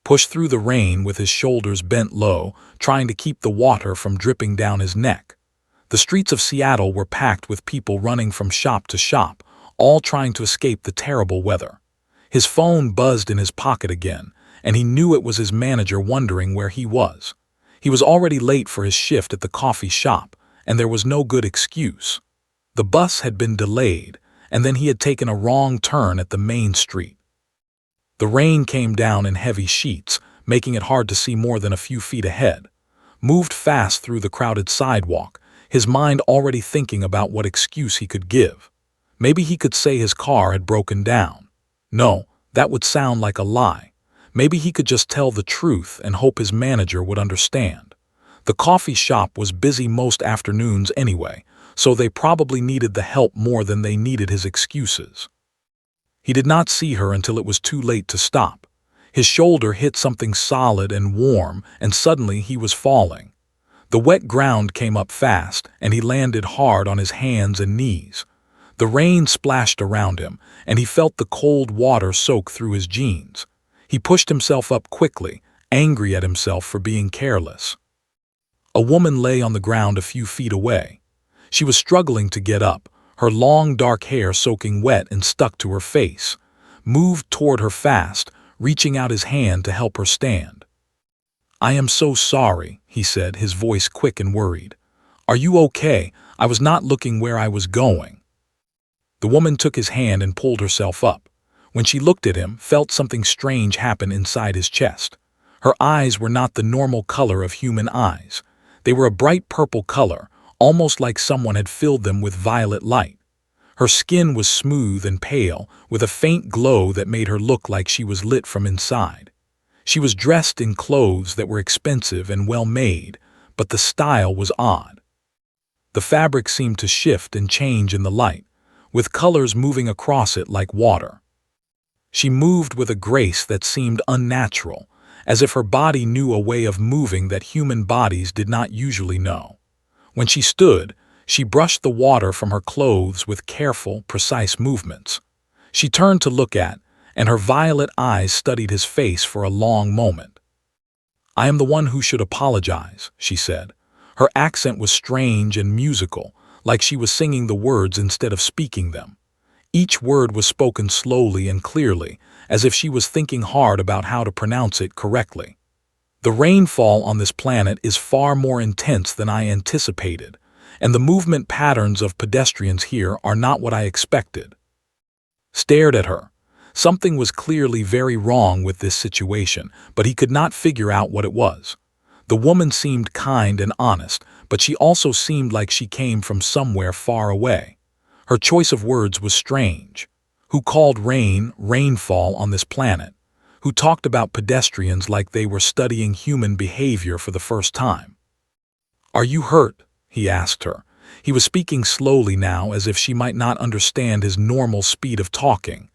pushed through the rain with his shoulders bent low, trying to keep the water from dripping down his neck. The streets of Seattle were packed with people running from shop to shop, all trying to escape the terrible weather. His phone buzzed in his pocket again, and he knew it was his manager wondering where he was. He was already late for his shift at the coffee shop, and there was no good excuse. The bus had been delayed, and then he had taken a wrong turn at the main street. The rain came down in heavy sheets, making it hard to see more than a few feet ahead. Moved fast through the crowded sidewalk, his mind already thinking about what excuse he could give. Maybe he could say his car had broken down. No, that would sound like a lie. Maybe he could just tell the truth and hope his manager would understand. The coffee shop was busy most afternoons anyway, so they probably needed the help more than they needed his excuses. He did not see her until it was too late to stop. His shoulder hit something solid and warm, and suddenly he was falling. The wet ground came up fast, and he landed hard on his hands and knees. The rain splashed around him, and he felt the cold water soak through his jeans. He pushed himself up quickly, angry at himself for being careless. A woman lay on the ground a few feet away. She was struggling to get up, her long dark hair soaking wet and stuck to her face. Moved toward her fast, reaching out his hand to help her stand. "I am so sorry," he said, his voice quick and worried. "Are you okay? I was not looking where I was going." The woman took his hand and pulled herself up. When she looked at him, felt something strange happen inside his chest. Her eyes were not the normal color of human eyes. They were a bright purple color, almost like someone had filled them with violet light. Her skin was smooth and pale, with a faint glow that made her look like she was lit from inside. She was dressed in clothes that were expensive and well-made, but the style was odd. The fabric seemed to shift and change in the light, with colors moving across it like water. She moved with a grace that seemed unnatural, as if her body knew a way of moving that human bodies did not usually know. When she stood, she brushed the water from her clothes with careful, precise movements. She turned to look at, and her violet eyes studied his face for a long moment. "I am the one who should apologize," she said. Her accent was strange and musical, like she was singing the words instead of speaking them. Each word was spoken slowly and clearly, as if she was thinking hard about how to pronounce it correctly. "The rainfall on this planet is far more intense than I anticipated, and the movement patterns of pedestrians here are not what I expected." Stared at her. Something was clearly very wrong with this situation, but he could not figure out what it was. The woman seemed kind and honest, but she also seemed like she came from somewhere far away. Her choice of words was strange. Who called rain rainfall on this planet? Who talked about pedestrians like they were studying human behavior for the first time? "Are you hurt?" he asked her. He was speaking slowly now, as if she might not understand his normal speed of talking.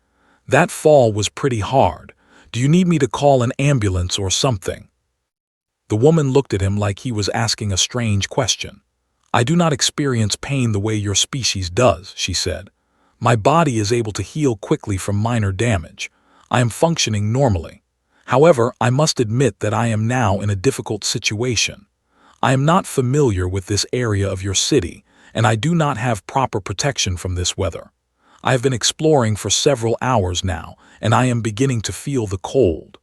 "That fall was pretty hard. Do you need me to call an ambulance or something?" The woman looked at him like he was asking a strange question. "I do not experience pain the way your species does," she said. "My body is able to heal quickly from minor damage. I am functioning normally. However, I must admit that I am now in a difficult situation. I am not familiar with this area of your city, and I do not have proper protection from this weather. I have been exploring for several hours now, and I am beginning to feel the cold."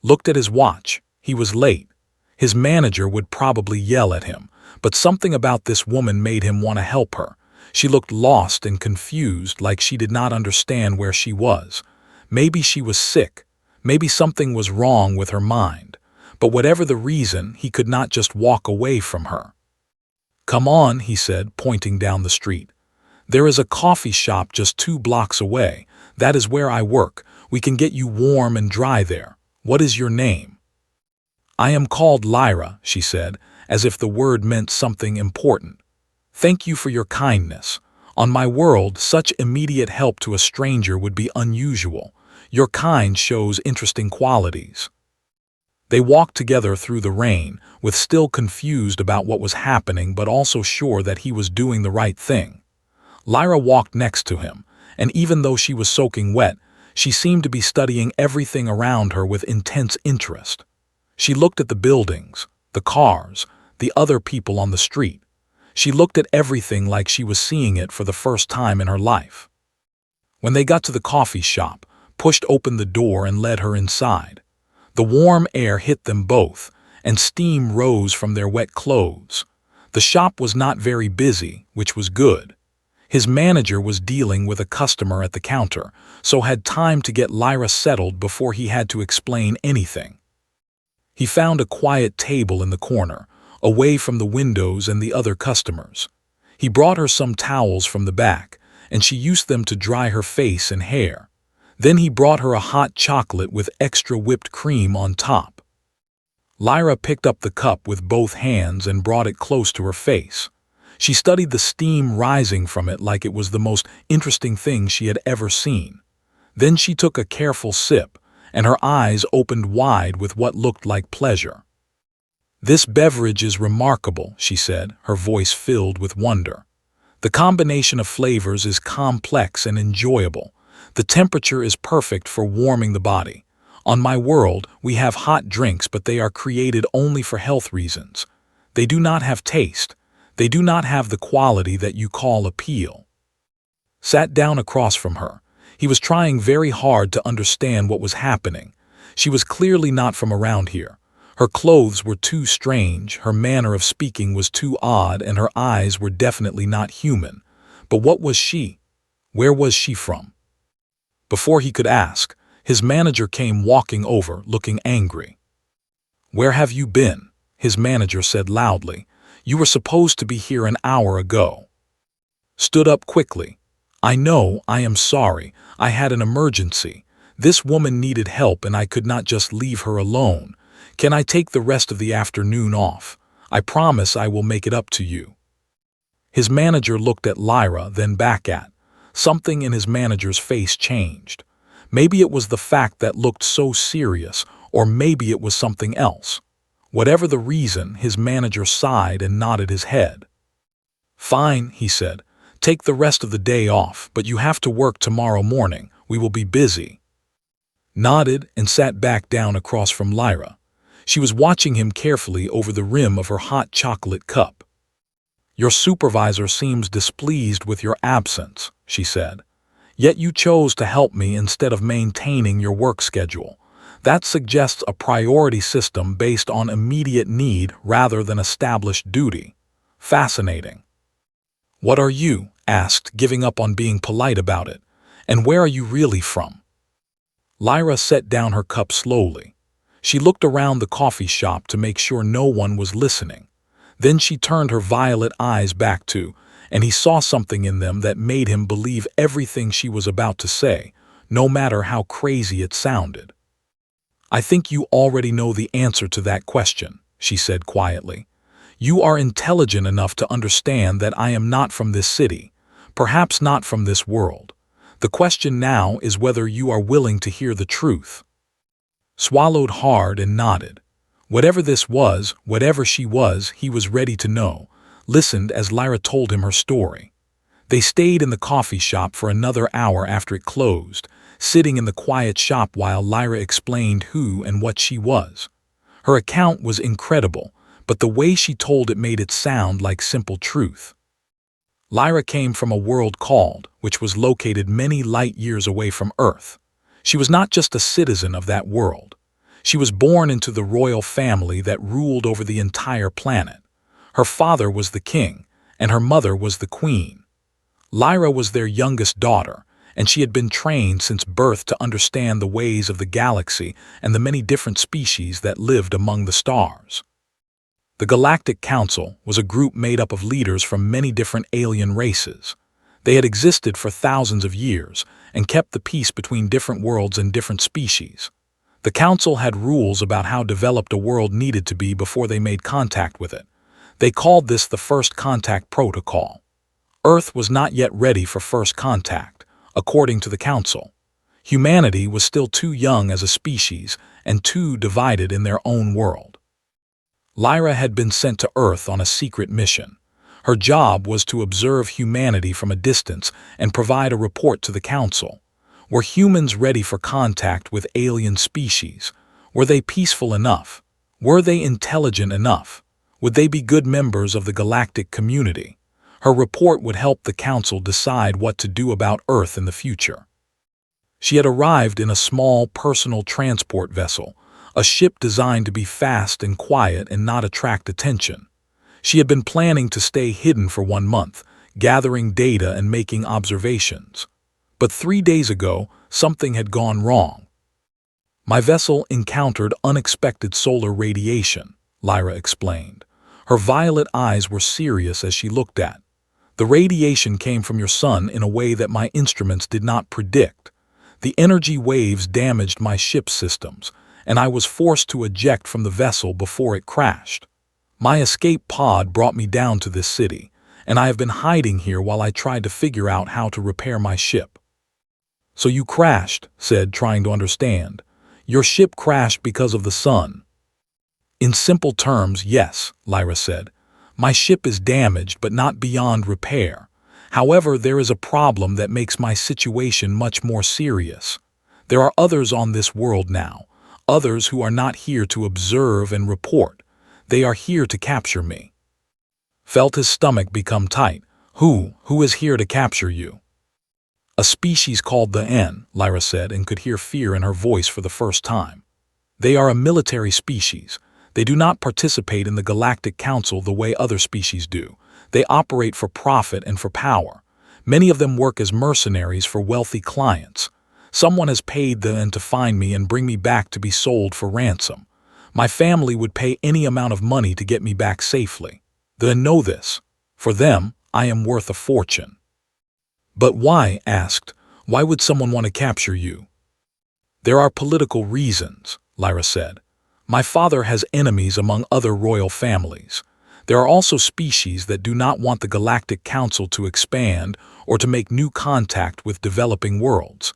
Looked at his watch. He was late. His manager would probably yell at him, but something about this woman made him want to help her. She looked lost and confused, like she did not understand where she was. Maybe she was sick. Maybe something was wrong with her mind. But whatever the reason, he could not just walk away from her. "Come on," he said, pointing down the street. "There is a coffee shop just 2 blocks away. That is where I work. We can get you warm and dry there. What is your name?" "I am called Lyra," she said, as if the word meant something important. "Thank you for your kindness. On my world, such immediate help to a stranger would be unusual. Your kind shows interesting qualities." They walked together through the rain, with still confused about what was happening but also sure that he was doing the right thing. Lyra walked next to him, and even though she was soaking wet, She seemed to be studying everything around her with intense interest. She looked at the buildings, the cars, the other people on the street. She looked at everything like she was seeing it for the first time in her life. When they got to the coffee shop, pushed open the door and led her inside. The warm air hit them both, and steam rose from their wet clothes. The shop was not very busy, which was good. His manager was dealing with a customer at the counter, so had time to get Lyra settled before he had to explain anything. He found a quiet table in the corner, away from the windows and the other customers. He brought her some towels from the back, and she used them to dry her face and hair. Then he brought her a hot chocolate with extra whipped cream on top. Lyra picked up the cup with both hands and brought it close to her face. She studied the steam rising from it like it was the most interesting thing she had ever seen. Then she took a careful sip, and her eyes opened wide with what looked like pleasure. "This beverage is remarkable," she said, her voice filled with wonder. "The combination of flavors is complex and enjoyable. The temperature is perfect for warming the body. On my world, we have hot drinks, but they are created only for health reasons. They do not have taste. They do not have the quality that you call appeal." Sat down across from her. He was trying very hard to understand what was happening. She was clearly not from around here. Her clothes were too strange, her manner of speaking was too odd, and her eyes were definitely not human. But what was she? Where was she from? Before he could ask, his manager came walking over, looking angry. "Where have you been?" his manager said loudly. "You were supposed to be here an hour ago." Stood up quickly. "I know, I am sorry. I had an emergency. This woman needed help and I could not just leave her alone. Can I take the rest of the afternoon off? I promise I will make it up to you." His manager looked at Lyra, then back at. Something in his manager's face changed. Maybe it was the fact that looked so serious, or maybe it was something else. Whatever the reason, his manager sighed and nodded his head. "Fine," he said. "Take the rest of the day off, but you have to work tomorrow morning. We will be busy." Nodded and sat back down across from Lyra. She was watching him carefully over the rim of her hot chocolate cup. "Your supervisor seems displeased with your absence," she said. "Yet you chose to help me instead of maintaining your work schedule. That suggests a priority system based on immediate need rather than established duty. Fascinating." "What are you?" asked, giving up on being polite about it. "And where are you really from?" Lyra set down her cup slowly. She looked around the coffee shop to make sure no one was listening. Then she turned her violet eyes back to, and he saw something in them that made him believe everything she was about to say, no matter how crazy it sounded. "I think you already know the answer to that question," she said quietly. "You are intelligent enough to understand that I am not from this city, perhaps not from this world. The question now is whether you are willing to hear the truth." Swallowed hard and nodded. Whatever this was, whatever she was, he was ready to know, listened as Lyra told him her story. They stayed in the coffee shop for another hour after it closed, sitting in the quiet shop while Lyra explained who and what she was. Her account was incredible, but the way she told it made it sound like simple truth. Lyra came from a world called, which was located many light years away from Earth. She was not just a citizen of that world. She was born into the royal family that ruled over the entire planet. Her father was the king, and her mother was the queen. Lyra was their youngest daughter, and she had been trained since birth to understand the ways of the galaxy and the many different species that lived among the stars. The Galactic Council was a group made up of leaders from many different alien races. They had existed for thousands of years and kept the peace between different worlds and different species. The Council had rules about how developed a world needed to be before they made contact with it. They called this the First Contact Protocol. Earth was not yet ready for first contact, according to the Council. Humanity was still too young as a species and too divided in their own world. Lyra had been sent to Earth on a secret mission. Her job was to observe humanity from a distance and provide a report to the Council. Were humans ready for contact with alien species? Were they peaceful enough? Were they intelligent enough? Would they be good members of the galactic community? Her report would help the Council decide what to do about Earth in the future. She had arrived in a small personal transport vessel, a ship designed to be fast and quiet and not attract attention. She had been planning to stay hidden for 1 month, gathering data and making observations. But 3 days ago, something had gone wrong. My vessel encountered unexpected solar radiation, Lyra explained. Her violet eyes were serious as she looked at. The radiation came from your sun in a way that my instruments did not predict. The energy waves damaged my ship's systems, and I was forced to eject from the vessel before it crashed. My escape pod brought me down to this city, and I have been hiding here while I tried to figure out how to repair my ship. So you crashed, said, trying to understand. Your ship crashed because of the sun. In simple terms, yes, Lyra said. My ship is damaged but not beyond repair. However, there is a problem that makes my situation much more serious. There are others on this world now, others who are not here to observe and report. They are here to capture me. Felt his stomach become tight. Who is here to capture you? A species called the N, Lyra said, and could hear fear in her voice for the first time. They are a military species. They do not participate in the Galactic Council the way other species do. They operate for profit and for power. Many of them work as mercenaries for wealthy clients. Someone has paid the N to find me and bring me back to be sold for ransom. My family would pay any amount of money to get me back safely. They know this. For them, I am worth a fortune. But why? Asked. Why would someone want to capture you? There are political reasons, Lyra said. My father has enemies among other royal families. There are also species that do not want the Galactic Council to expand or to make new contact with developing worlds.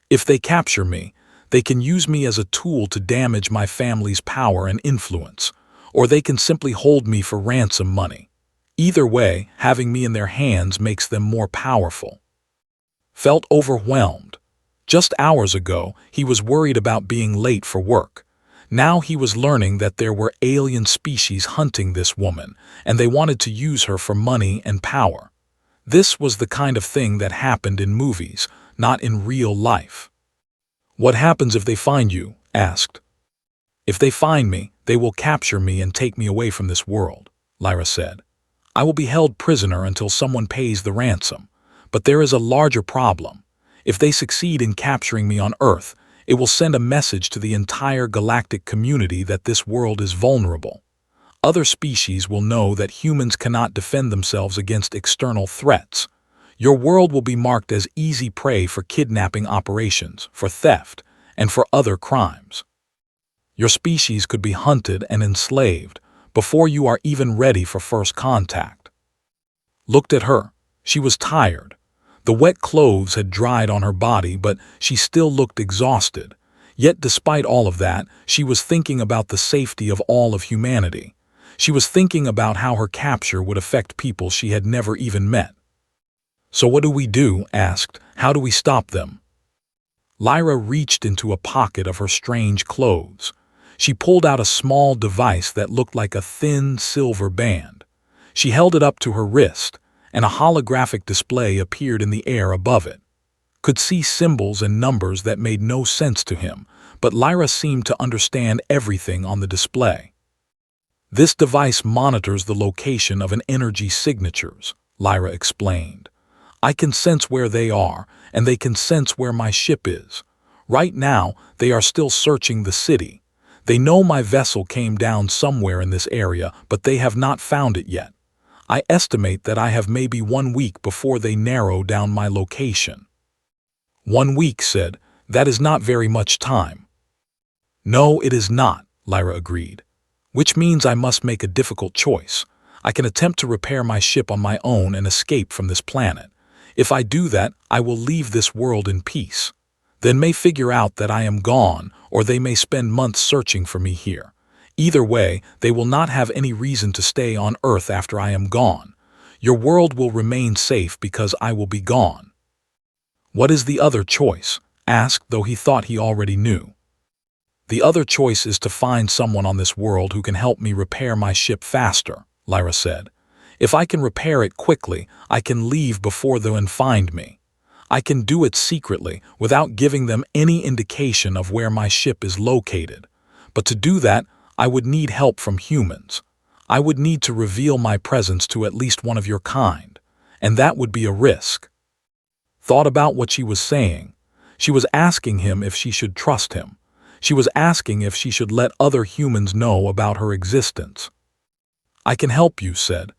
If they capture me, they can use me as a tool to damage my family's power and influence, or they can simply hold me for ransom money. Either way, having me in their hands makes them more powerful. Felt overwhelmed. Just hours ago, he was worried about being late for work. Now he was learning that there were alien species hunting this woman, and they wanted to use her for money and power. This was the kind of thing that happened in movies, not in real life. What happens if they find you? Asked. If they find me, they will capture me and take me away from this world, Lyra said. I will be held prisoner until someone pays the ransom. But there is a larger problem. If they succeed in capturing me on Earth, it will send a message to the entire galactic community that this world is vulnerable. Other species will know that humans cannot defend themselves against external threats. Your world will be marked as easy prey for kidnapping operations, for theft, and for other crimes. Your species could be hunted and enslaved before you are even ready for first contact. Looked at her. She was tired. The wet clothes had dried on her body, but she still looked exhausted. Yet despite all of that, she was thinking about the safety of all of humanity. She was thinking about how her capture would affect people she had never even met. So what do we do? Asked. How do we stop them? Lyra reached into a pocket of her strange clothes. She pulled out a small device that looked like a thin silver band. She held it up to her wrist, and a holographic display appeared in the air above it. Could see symbols and numbers that made no sense to him, but Lyra seemed to understand everything on the display. This device monitors the location of an energy signatures, Lyra explained. I can sense where they are, and they can sense where my ship is. Right now, they are still searching the city. They know my vessel came down somewhere in this area, but they have not found it yet. I estimate that I have maybe 1 week before they narrow down my location. 1 week, said. That is not very much time. No, it is not, Lyra agreed. Which means I must make a difficult choice. I can attempt to repair my ship on my own and escape from this planet. If I do that, I will leave this world in peace. Then may figure out that I am gone, or they may spend months searching for me here. Either way, they will not have any reason to stay on Earth after I am gone. Your world will remain safe because I will be gone. What is the other choice? asked, though he thought he already knew. The other choice is to find someone on this world who can help me repair my ship faster, Lyra said. If I can repair it quickly, I can leave before they'll find me. I can do it secretly, without giving them any indication of where my ship is located. But to do that, I would need help from humans. I would need to reveal my presence to at least one of your kind, and that would be a risk. Thought about what she was saying. She was asking him if she should trust him. She was asking if she should let other humans know about her existence. I can help you, said.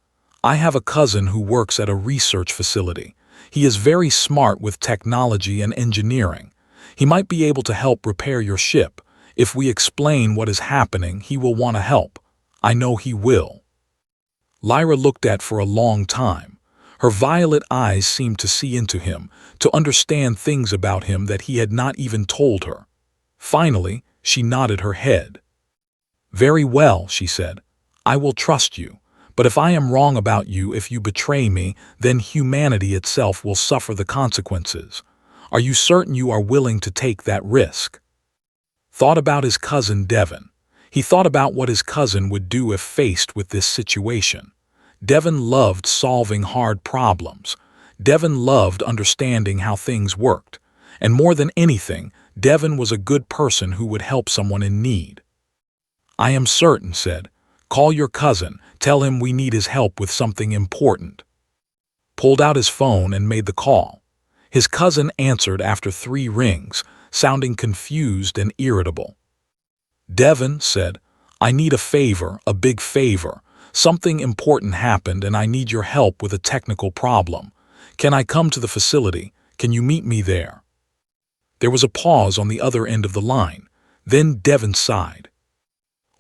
I have a cousin who works at a research facility. He is very smart with technology and engineering. He might be able to help repair your ship. If we explain what is happening, he will want to help. I know he will. Lyra looked at for a long time. Her violet eyes seemed to see into him, to understand things about him that he had not even told her. Finally, she nodded her head. Very well, she said. I will trust you. But if I am wrong about you, if you betray me, then humanity itself will suffer the consequences. Are you certain you are willing to take that risk? Thought about his cousin Devon. He thought about what his cousin would do if faced with this situation. Devon loved solving hard problems. Devon loved understanding how things worked. And more than anything, Devon was a good person who would help someone in need. I am certain, said. Call your cousin, tell him we need his help with something important. Pulled out his phone and made the call. His cousin answered after 3 rings, sounding confused and irritable. Devon, said, I need a favor, a big favor. Something important happened and I need your help with a technical problem. Can I come to the facility? Can you meet me there? There was a pause on the other end of the line. Then Devon sighed.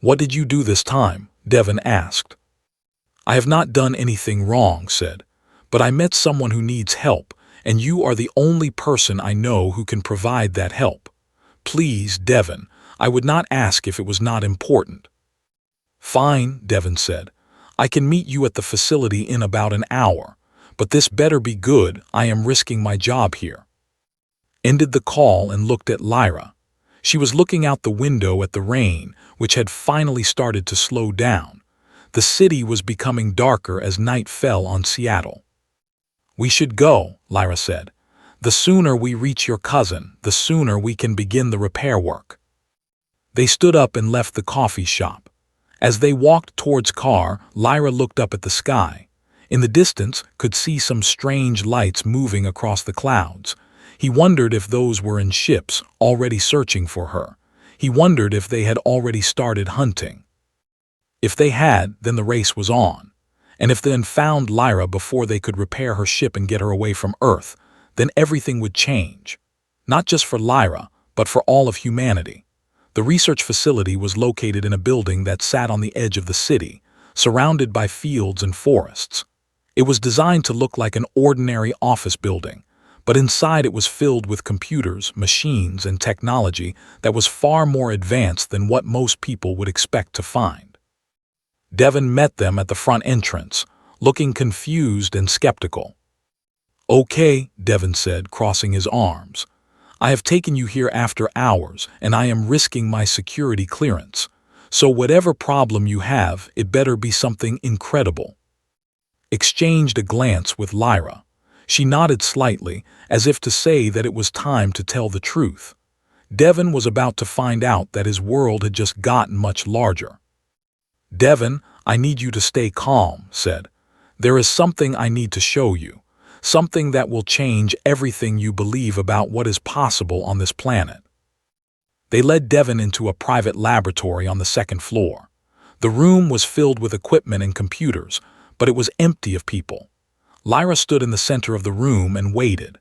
What did you do this time? Devon asked. I have not done anything wrong, said, but I met someone who needs help, and you are the only person I know who can provide that help. Please, Devon, I would not ask if it was not important. Fine, Devon said. I can meet you at the facility in about an hour, but this better be good. I am risking my job here. Ended the call and looked at Lyra. She was looking out the window at the rain, which had finally started to slow down. The city was becoming darker as night fell on Seattle. We should go, Lyra said. The sooner we reach your cousin, the sooner we can begin the repair work. They stood up and left the coffee shop. As they walked towards car, Lyra looked up at the sky. In the distance, could see some strange lights moving across the clouds. He wondered if those were in ships, already searching for her. He wondered if they had already started hunting. If they had, then the race was on. And if they had found Lyra before they could repair her ship and get her away from Earth, then everything would change. Not just for Lyra, but for all of humanity. The research facility was located in a building that sat on the edge of the city, surrounded by fields and forests. It was designed to look like an ordinary office building, but inside it was filled with computers, machines, and technology that was far more advanced than what most people would expect to find. Devon met them at the front entrance, looking confused and skeptical. Okay, Devon said, crossing his arms. I have taken you here after hours, and I am risking my security clearance. So whatever problem you have, it better be something incredible. Exchanged a glance with Lyra. She nodded slightly, as if to say that it was time to tell the truth. Devon was about to find out that his world had just gotten much larger. Devon, I need you to stay calm, said. There is something I need to show you. Something that will change everything you believe about what is possible on this planet. They led Devon into a private laboratory on the 2nd floor. The room was filled with equipment and computers, but it was empty of people. Lyra stood in the center of the room and waited.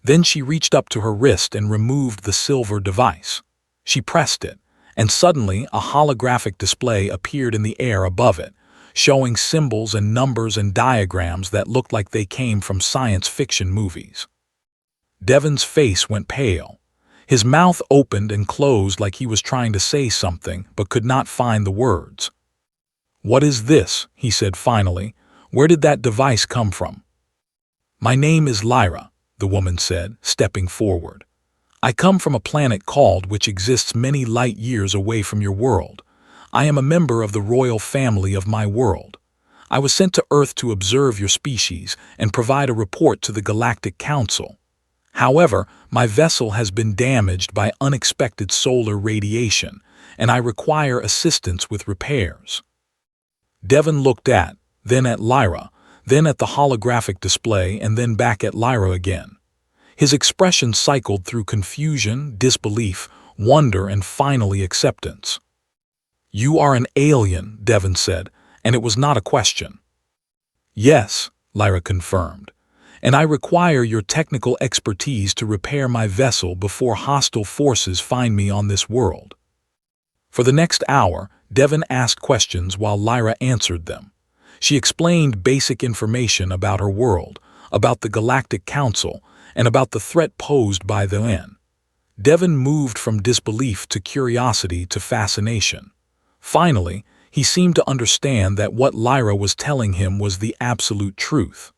Then she reached up to her wrist and removed the silver device. She pressed it, and suddenly a holographic display appeared in the air above it, showing symbols and numbers and diagrams that looked like they came from science fiction movies. Devon's face went pale. His mouth opened and closed like he was trying to say something but could not find the words. What is this? He said finally. Where did that device come from? My name is Lyra, the woman said, stepping forward. I come from a planet called which exists many light years away from your world. I am a member of the royal family of my world. I was sent to Earth to observe your species and provide a report to the Galactic Council. However, my vessel has been damaged by unexpected solar radiation, and I require assistance with repairs. Devon looked then at Lyra, then at the holographic display, and then back at Lyra again. His expression cycled through confusion, disbelief, wonder, and finally acceptance. "You are an alien," Devon said, and it was not a question. "Yes," Lyra confirmed, "and I require your technical expertise to repair my vessel before hostile forces find me on this world." For the next hour, Devon asked questions while Lyra answered them. She explained basic information about her world, about the Galactic Council, and about the threat posed by the UN. Devon moved from disbelief to curiosity to fascination. Finally, he seemed to understand that what Lyra was telling him was the absolute truth.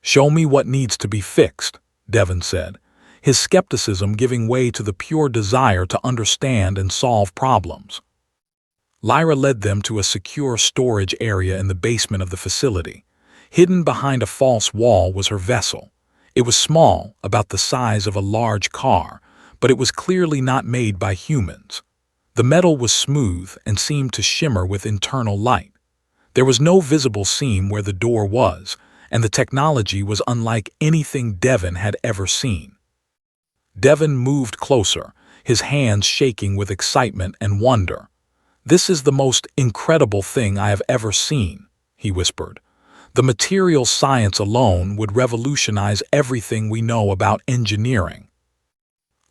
"Show me what needs to be fixed," Devon said, his skepticism giving way to the pure desire to understand and solve problems. Lyra led them to a secure storage area in the basement of the facility. Hidden behind a false wall was her vessel. It was small, about the size of a large car, but it was clearly not made by humans. The metal was smooth and seemed to shimmer with internal light. There was no visible seam where the door was, and the technology was unlike anything Devon had ever seen. Devon moved closer, his hands shaking with excitement and wonder. "This is the most incredible thing I have ever seen," he whispered. "The material science alone would revolutionize everything we know about engineering."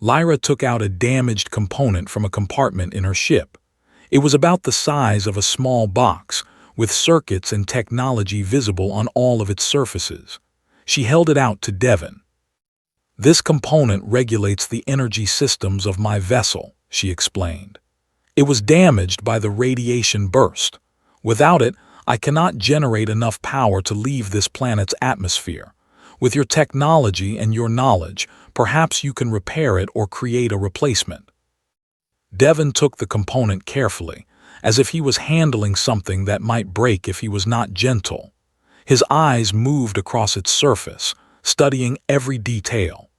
Lyra took out a damaged component from a compartment in her ship. It was about the size of a small box, with circuits and technology visible on all of its surfaces. She held it out to Devon. "This component regulates the energy systems of my vessel," she explained. "It was damaged by the radiation burst. Without it, I cannot generate enough power to leave this planet's atmosphere. With your technology and your knowledge, perhaps you can repair it or create a replacement." Devon took the component carefully, as if he was handling something that might break if he was not gentle. His eyes moved across its surface, studying every detail.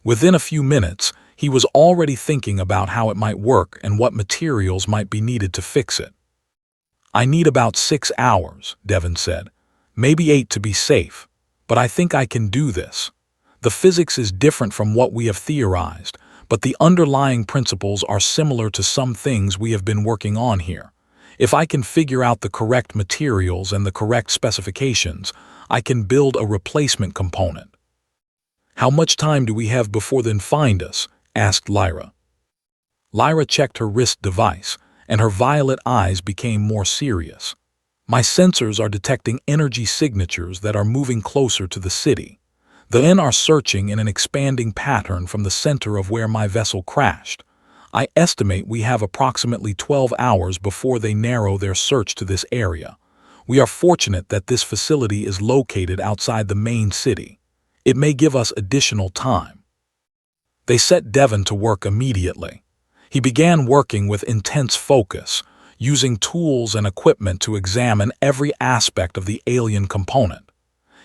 Within a few minutes, he was already thinking about how it might work and what materials might be needed to fix it. "I need about 6 hours," Devon said. "Maybe 8 to be safe. But I think I can do this. The physics is different from what we have theorized, but the underlying principles are similar to some things we have been working on here. If I can figure out the correct materials and the correct specifications, I can build a replacement component." "How much time do we have before they find us?" asked Lyra. Lyra checked her wrist device, and her violet eyes became more serious. "My sensors are detecting energy signatures that are moving closer to the city. The N are searching in an expanding pattern from the center of where my vessel crashed. I estimate we have approximately 12 hours before they narrow their search to this area. We are fortunate that this facility is located outside the main city. It may give us additional time." They set Devon to work immediately. He began working with intense focus, using tools and equipment to examine every aspect of the alien component.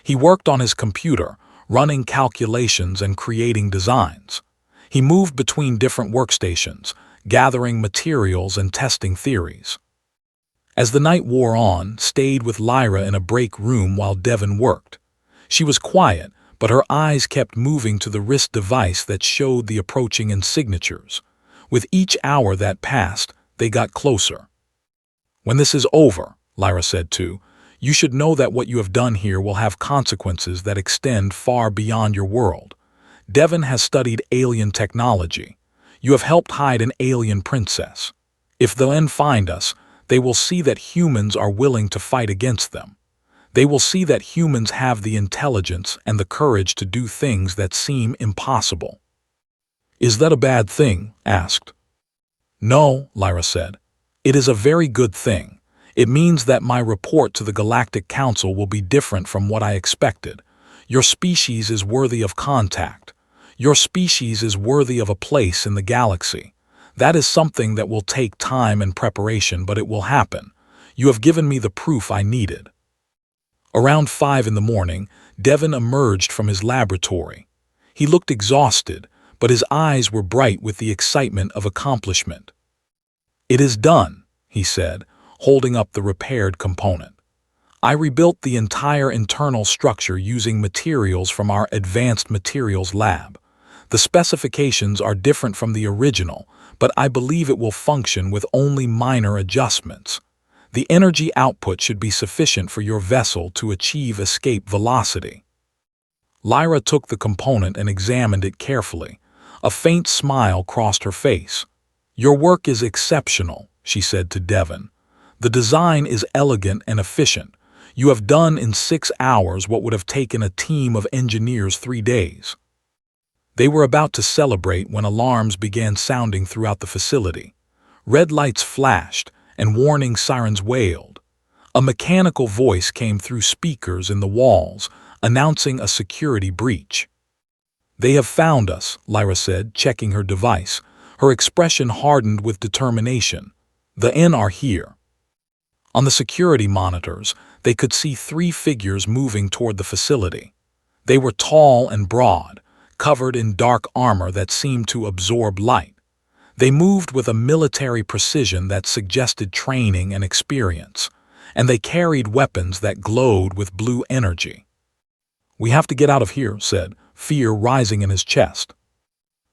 He worked on his computer, running calculations and creating designs. He moved between different workstations, gathering materials and testing theories. As the night wore on, stayed with Lyra in a break room while Devon worked. She was quiet, but her eyes kept moving to the wrist device that showed the approaching signatures. With each hour that passed, they got closer. "When this is over," Lyra said too, "you should know that what you have done here will have consequences that extend far beyond your world. Devon has studied alien technology. You have helped hide an alien princess. If the UN find us, they will see that humans are willing to fight against them. They will see that humans have the intelligence and the courage to do things that seem impossible." "Is that a bad thing?" asked. "No," Lyra said. "It is a very good thing. It means that my report to the Galactic Council will be different from what I expected. Your species is worthy of contact. Your species is worthy of a place in the galaxy. That is something that will take time and preparation, but it will happen. You have given me the proof I needed." Around 5 in the morning, Devon emerged from his laboratory. He looked exhausted, but his eyes were bright with the excitement of accomplishment. "It is done," he said, holding up the repaired component. "I rebuilt the entire internal structure using materials from our advanced materials lab. The specifications are different from the original, but I believe it will function with only minor adjustments. The energy output should be sufficient for your vessel to achieve escape velocity." Lyra took the component and examined it carefully. A faint smile crossed her face. "Your work is exceptional," she said to Devon. "The design is elegant and efficient. You have done in 6 hours what would have taken a team of engineers 3 days." They were about to celebrate when alarms began sounding throughout the facility. Red lights flashed, and warning sirens wailed. A mechanical voice came through speakers in the walls, announcing a security breach. "They have found us," Lyra said, checking her device. Her expression hardened with determination. "The N are here." On the security monitors, they could see 3 figures moving toward the facility. They were tall and broad, covered in dark armor that seemed to absorb light. They moved with a military precision that suggested training and experience, and they carried weapons that glowed with blue energy. "We have to get out of here," said, fear rising in his chest.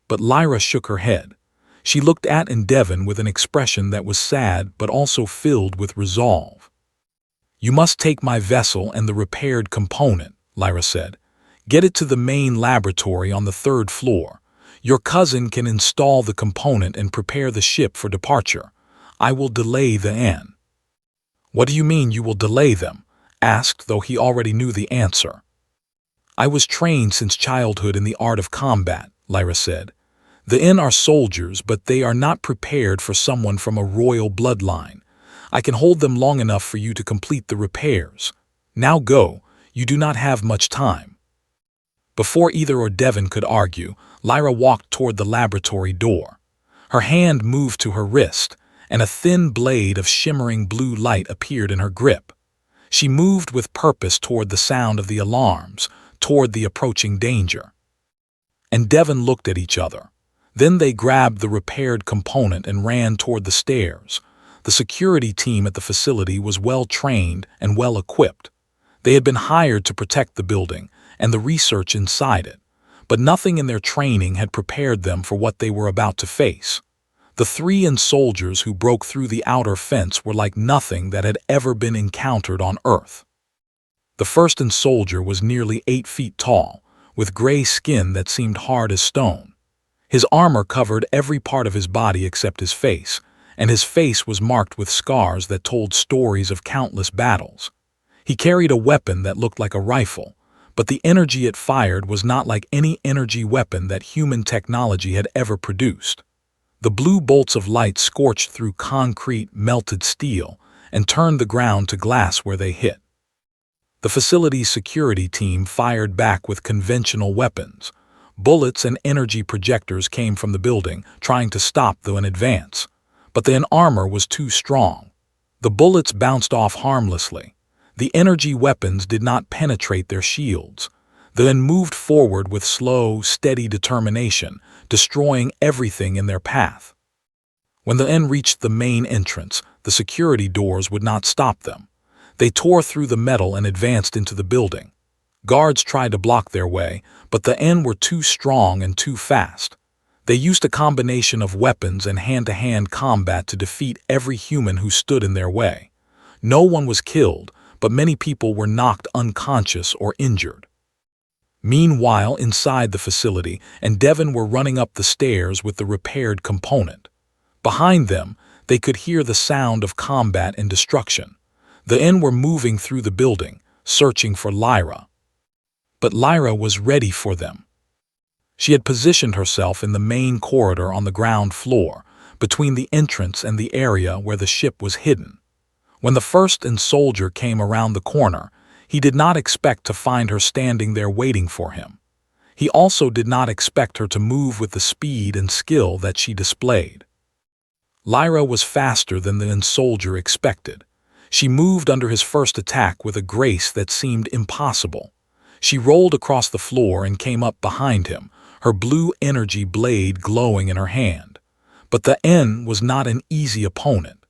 But Lyra shook her head. She looked at Devon with an expression that was sad but also filled with resolve. "You must take my vessel and the repaired component," Lyra said. "Get it to the main laboratory on the 3rd floor. Your cousin can install the component and prepare the ship for departure. I will delay the N." "What do you mean you will delay them?" asked, though he already knew the answer. "I was trained since childhood in the art of combat," Lyra said. "The N are soldiers, but they are not prepared for someone from a royal bloodline. I can hold them long enough for you to complete the repairs. Now go, you do not have much time." Before either Devon could argue, Lyra walked toward the laboratory door. Her hand moved to her wrist, and a thin blade of shimmering blue light appeared in her grip. She moved with purpose toward the sound of the alarms, toward the approaching danger. And Devon looked at each other. Then they grabbed the repaired component and ran toward the stairs. The security team at the facility was well trained and well equipped. They had been hired to protect the building and the research inside it, but nothing in their training had prepared them for what they were about to face. The 3 soldiers who broke through the outer fence were like nothing that had ever been encountered on Earth. The first soldier was nearly 8 feet tall, with gray skin that seemed hard as stone. His armor covered every part of his body except his face, and his face was marked with scars that told stories of countless battles. He carried a weapon that looked like a rifle, but the energy it fired was not like any energy weapon that human technology had ever produced. The blue bolts of light scorched through concrete, melted steel, and turned the ground to glass where they hit. The facility's security team fired back with conventional weapons. Bullets and energy projectors came from the building, trying to stop them in advance. But the armor was too strong. The bullets bounced off harmlessly. The energy weapons did not penetrate their shields. They then moved forward with slow, steady determination, destroying everything in their path. When the N reached the main entrance, the security doors would not stop them. They tore through the metal and advanced into the building. Guards tried to block their way, but the N were too strong and too fast. They used a combination of weapons and hand-to-hand combat to defeat every human who stood in their way. No one was killed, but many people were knocked unconscious or injured. Meanwhile, inside the facility, Devon were running up the stairs with the repaired component. Behind them, they could hear the sound of combat and destruction. The N were moving through the building, searching for Lyra. But Lyra was ready for them. She had positioned herself in the main corridor on the ground floor, between the entrance and the area where the ship was hidden. When the first soldier came around the corner, he did not expect to find her standing there waiting for him. He also did not expect her to move with the speed and skill that she displayed. Lyra was faster than the soldier expected. She moved under his first attack with a grace that seemed impossible. She rolled across the floor and came up behind him, her blue energy blade glowing in her hand. But the N was not an easy opponent.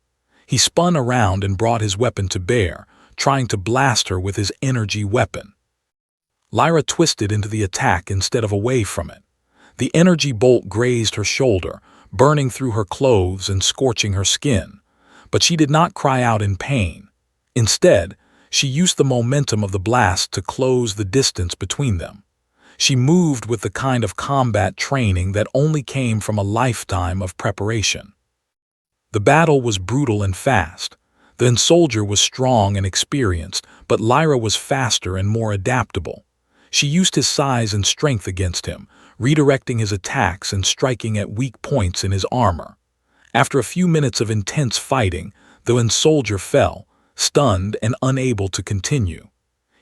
He spun around and brought his weapon to bear, trying to blast her with his energy weapon. Lyra twisted into the attack instead of away from it. The energy bolt grazed her shoulder, burning through her clothes and scorching her skin. But she did not cry out in pain. Instead, she used the momentum of the blast to close the distance between them. She moved with the kind of combat training that only came from a lifetime of preparation. The battle was brutal and fast. The soldier was strong and experienced, but Lyra was faster and more adaptable. She used his size and strength against him, redirecting his attacks and striking at weak points in his armor. After a few minutes of intense fighting, the soldier fell, stunned and unable to continue.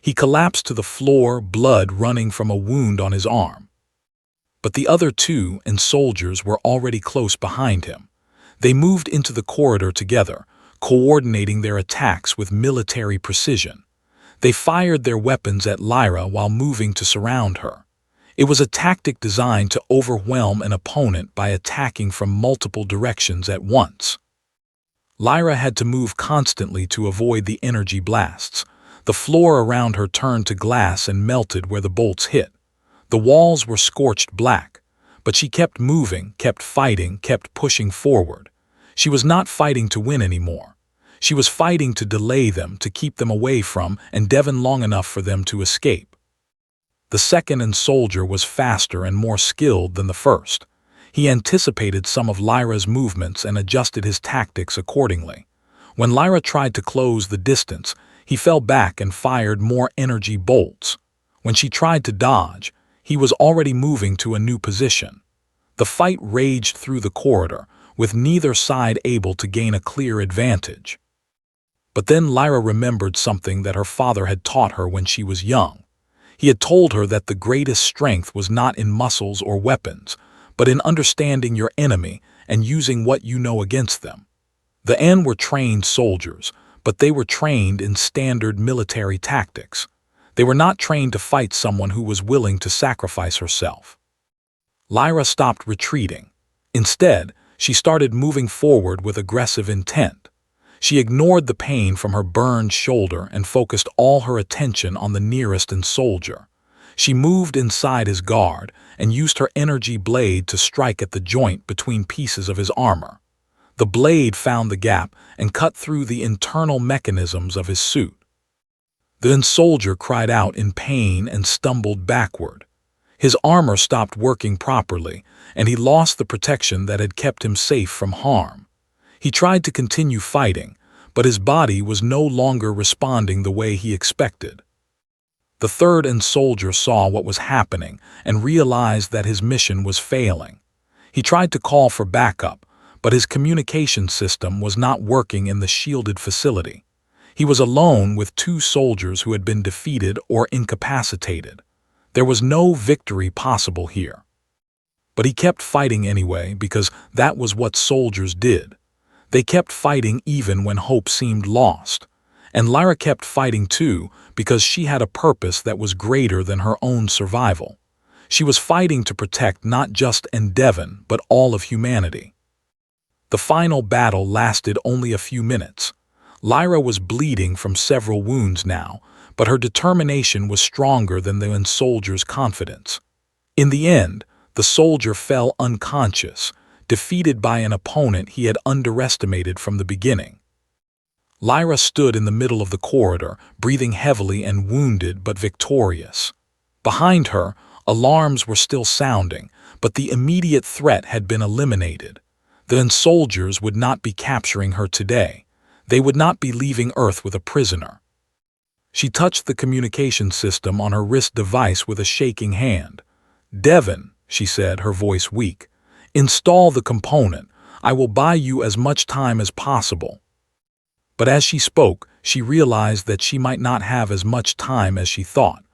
He collapsed to the floor, blood running from a wound on his arm. But the other two soldiers were already close behind him. They moved into the corridor together, coordinating their attacks with military precision. They fired their weapons at Lyra while moving to surround her. It was a tactic designed to overwhelm an opponent by attacking from multiple directions at once. Lyra had to move constantly to avoid the energy blasts. The floor around her turned to glass and melted where the bolts hit. The walls were scorched black, but she kept moving, kept fighting, kept pushing forward. She was not fighting to win anymore. She was fighting to delay them, to keep them away from and Devon long enough for them to escape. The second soldier was faster and more skilled than the first. He anticipated some of Lyra's movements and adjusted his tactics accordingly. When Lyra tried to close the distance, he fell back and fired more energy bolts. When she tried to dodge, he was already moving to a new position. The fight raged through the corridor, with neither side able to gain a clear advantage. But then Lyra remembered something that her father had taught her when she was young. He had told her that the greatest strength was not in muscles or weapons, but in understanding your enemy and using what you know against them. The N were trained soldiers, but they were trained in standard military tactics. They were not trained to fight someone who was willing to sacrifice herself. Lyra stopped retreating. Instead, she started moving forward with aggressive intent. She ignored the pain from her burned shoulder and focused all her attention on the nearest soldier. She moved inside his guard and used her energy blade to strike at the joint between pieces of his armor. The blade found the gap and cut through the internal mechanisms of his suit. The soldier cried out in pain and stumbled backward. His armor stopped working properly, and he lost the protection that had kept him safe from harm. He tried to continue fighting, but his body was no longer responding the way he expected. The third soldier saw what was happening and realized that his mission was failing. He tried to call for backup, but his communication system was not working in the shielded facility. He was alone with two soldiers who had been defeated or incapacitated. There was no victory possible here. But he kept fighting anyway because that was what soldiers did. They kept fighting even when hope seemed lost. And Lyra kept fighting too because she had a purpose that was greater than her own survival. She was fighting to protect not just Devon but all of humanity. The final battle lasted only a few minutes. Lyra was bleeding from several wounds now, but her determination was stronger than the soldier's confidence. In the end, the soldier fell unconscious, defeated by an opponent he had underestimated from the beginning. Lyra stood in the middle of the corridor, breathing heavily and wounded but victorious. Behind her, alarms were still sounding, but the immediate threat had been eliminated. The soldiers would not be capturing her today. They would not be leaving Earth with a prisoner. She touched the communication system on her wrist device with a shaking hand. "Devon," she said, her voice weak, "install the component. I will buy you as much time as possible." But as she spoke, she realized that she might not have as much time as she thought.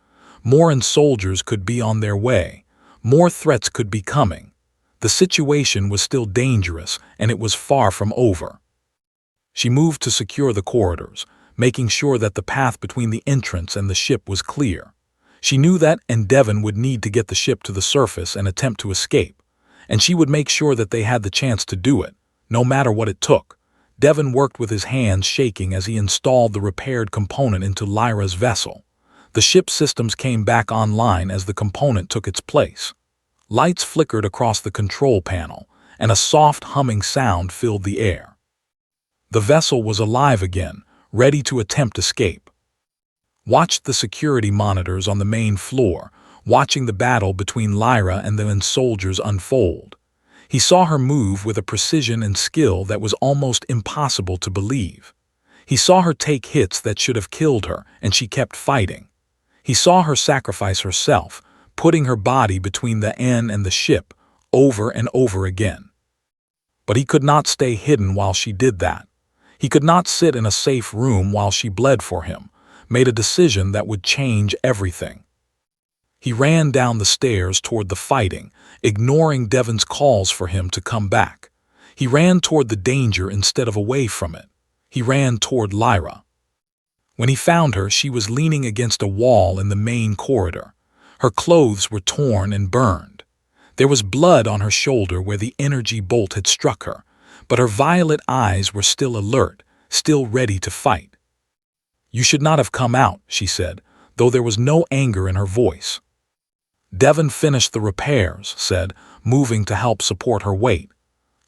More soldiers could be on their way. More threats could be coming. The situation was still dangerous, and it was far from over. She moved to secure the corridors, making sure that the path between the entrance and the ship was clear. She knew that Devon would need to get the ship to the surface and attempt to escape, and she would make sure that they had the chance to do it, no matter what it took. Devon worked with his hands shaking as he installed the repaired component into Lyra's vessel. The ship's systems came back online as the component took its place. Lights flickered across the control panel, and a soft humming sound filled the air. The vessel was alive again, ready to attempt escape. Watched the security monitors on the main floor, watching the battle between Lyra and the soldiers unfold. He saw her move with a precision and skill that was almost impossible to believe. He saw her take hits that should have killed her, and she kept fighting. He saw her sacrifice herself, putting her body between the N and the ship, over and over again. But he could not stay hidden while she did that. He could not sit in a safe room while she bled for him, made a decision that would change everything. He ran down the stairs toward the fighting, ignoring Devon's calls for him to come back. He ran toward the danger instead of away from it. He ran toward Lyra. When he found her, she was leaning against a wall in the main corridor. Her clothes were torn and burned. There was blood on her shoulder where the energy bolt had struck her, but her violet eyes were still alert, still ready to fight. "You should not have come out," she said, though there was no anger in her voice. Devon finished the repairs, said, moving to help support her weight.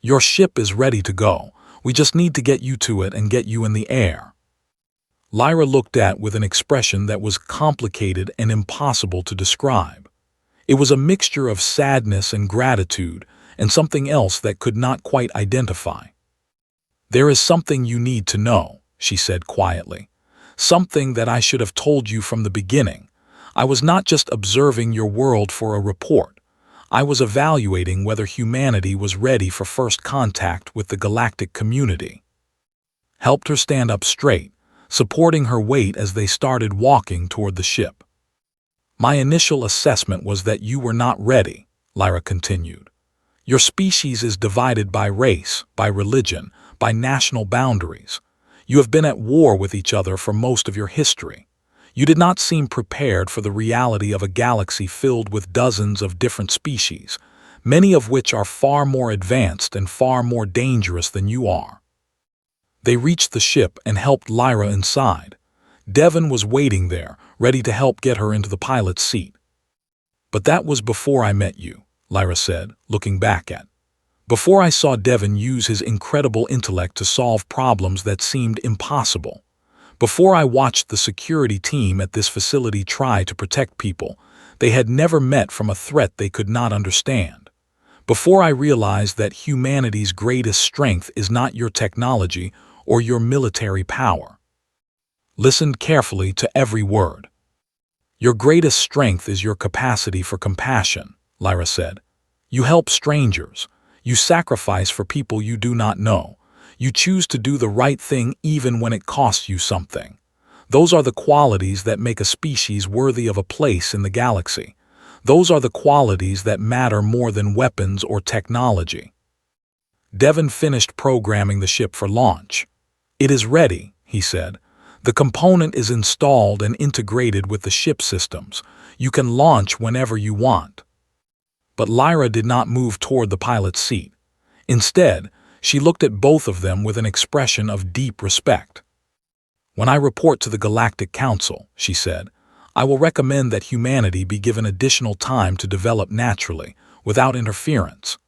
"Your ship is ready to go. We just need to get you to it and get you in the air." Lyra looked at with an expression that was complicated and impossible to describe. It was a mixture of sadness and gratitude, and something else that could not quite identify. "There is something you need to know," she said quietly. "Something that I should have told you from the beginning. I was not just observing your world for a report. I was evaluating whether humanity was ready for first contact with the galactic community." Helped her stand up straight, supporting her weight as they started walking toward the ship. "My initial assessment was that you were not ready," Lyra continued. "Your species is divided by race, by religion, by national boundaries. You have been at war with each other for most of your history. You did not seem prepared for the reality of a galaxy filled with dozens of different species, many of which are far more advanced and far more dangerous than you are." They reached the ship and helped Lyra inside. Devon was waiting there, ready to help get her into the pilot's seat. "But that was before I met you," Lyra said, looking back at. "Before I saw Devon use his incredible intellect to solve problems that seemed impossible. Before I watched the security team at this facility try to protect people they had never met from a threat they could not understand. Before I realized that humanity's greatest strength is not your technology or your military power." Listened carefully to every word. "Your greatest strength is your capacity for compassion," Lyra said. "You help strangers. You sacrifice for people you do not know. You choose to do the right thing even when it costs you something. Those are the qualities that make a species worthy of a place in the galaxy. Those are the qualities that matter more than weapons or technology." Devon finished programming the ship for launch. "It is ready," he said. "The component is installed and integrated with the ship systems. You can launch whenever you want." But Lyra did not move toward the pilot's seat. Instead, she looked at both of them with an expression of deep respect. "When I report to the Galactic Council," she said, "I will recommend that humanity be given additional time to develop naturally, without interference.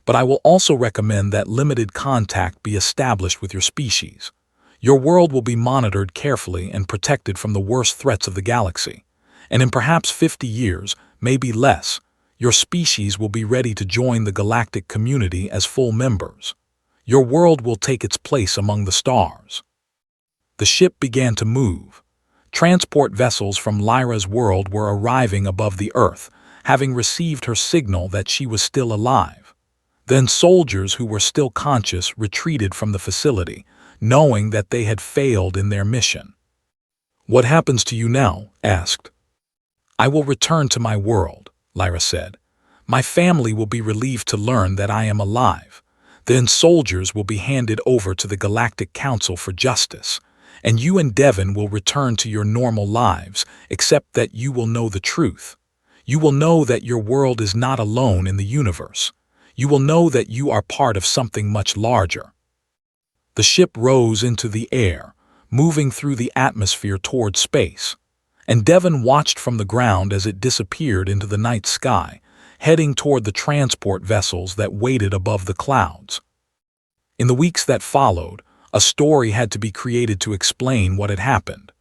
But I will also recommend that limited contact be established with your species. Your world will be monitored carefully and protected from the worst threats of the galaxy. And in perhaps 50 years, maybe less, your species will be ready to join the galactic community as full members. Your world will take its place among the stars." The ship began to move. Transport vessels from Lyra's world were arriving above the Earth, having received her signal that she was still alive. Then soldiers who were still conscious retreated from the facility, knowing that they had failed in their mission. "What happens to you now?" asked. "I will return to my world," Lyra said. My family will be relieved to learn that I am alive. Then soldiers will be handed over to the Galactic Council for justice, and you and Devon will return to your normal lives, except that you will know the truth. You will know that your world is not alone in the universe. You will know that you are part of something much larger. The ship rose into the air, moving through the atmosphere toward space, and Devon watched from the ground as it disappeared into the night sky, heading toward the transport vessels that waited above the clouds. In the weeks that followed, a story had to be created to explain what had happened.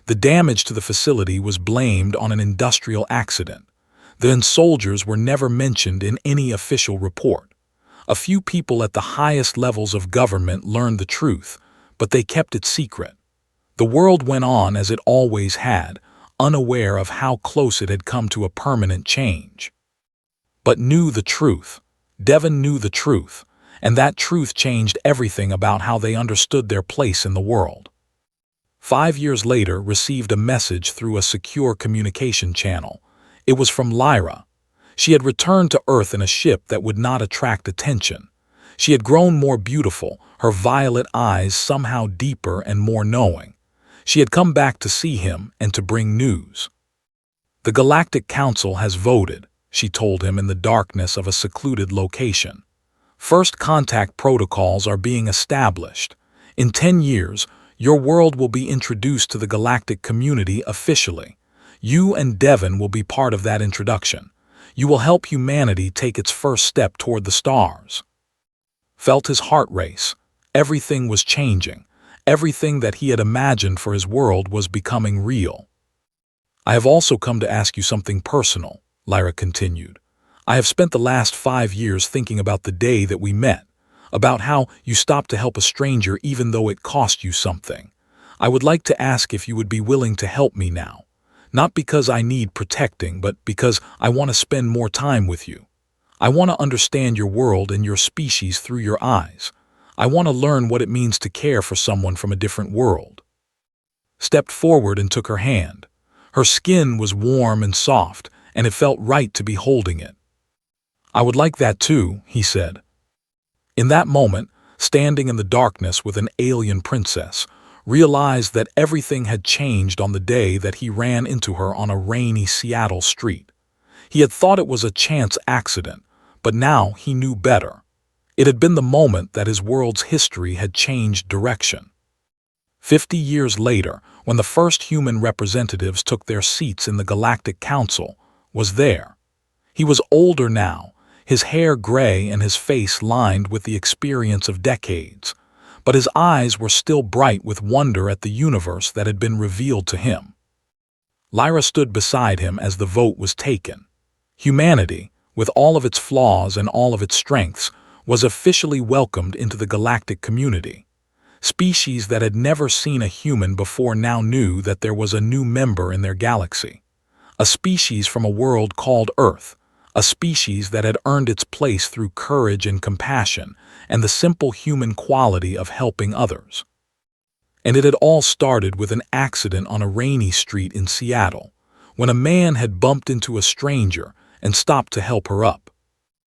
The damage to the facility was blamed on an industrial accident. Then soldiers were never mentioned in any official report. A few people at the highest levels of government learned the truth, but they kept it secret. The world went on as it always had, unaware of how close it had come to a permanent change. But knew the truth. Devon knew the truth, and that truth changed everything about how they understood their place in the world. 5 years later, received a message through a secure communication channel. It was from Lyra. She had returned to Earth in a ship that would not attract attention. She had grown more beautiful, her violet eyes somehow deeper and more knowing. She had come back to see him and to bring news. "The Galactic Council has voted," she told him in the darkness of a secluded location. "First contact protocols are being established. In 10 years, your world will be introduced to the galactic community officially. You and Devon will be part of that introduction. You will help humanity take its first step toward the stars." Felt his heart race. Everything was changing. Everything that he had imagined for his world was becoming real. "I have also come to ask you something personal," Lyra continued. "I have spent the last 5 years thinking about the day that we met, about how you stopped to help a stranger even though it cost you something. I would like to ask if you would be willing to help me now. Not because I need protecting, but because I want to spend more time with you. I want to understand your world and your species through your eyes. I want to learn what it means to care for someone from a different world." Stepped forward and took her hand. Her skin was warm and soft, and it felt right to be holding it. "I would like that too," he said. In that moment, standing in the darkness with an alien princess, realized that everything had changed on the day that he ran into her on a rainy Seattle street. He had thought it was a chance accident, but now he knew better. It had been the moment that his world's history had changed direction. 50 years later, when the first human representatives took their seats in the Galactic Council, was there. He was older now, his hair gray and his face lined with the experience of decades, but his eyes were still bright with wonder at the universe that had been revealed to him. Lyra stood beside him as the vote was taken. Humanity, with all of its flaws and all of its strengths, was officially welcomed into the galactic community. Species that had never seen a human before now knew that there was a new member in their galaxy. A species from a world called Earth, a species that had earned its place through courage and compassion and the simple human quality of helping others. And it had all started with an accident on a rainy street in Seattle, when a man had bumped into a stranger and stopped to help her up.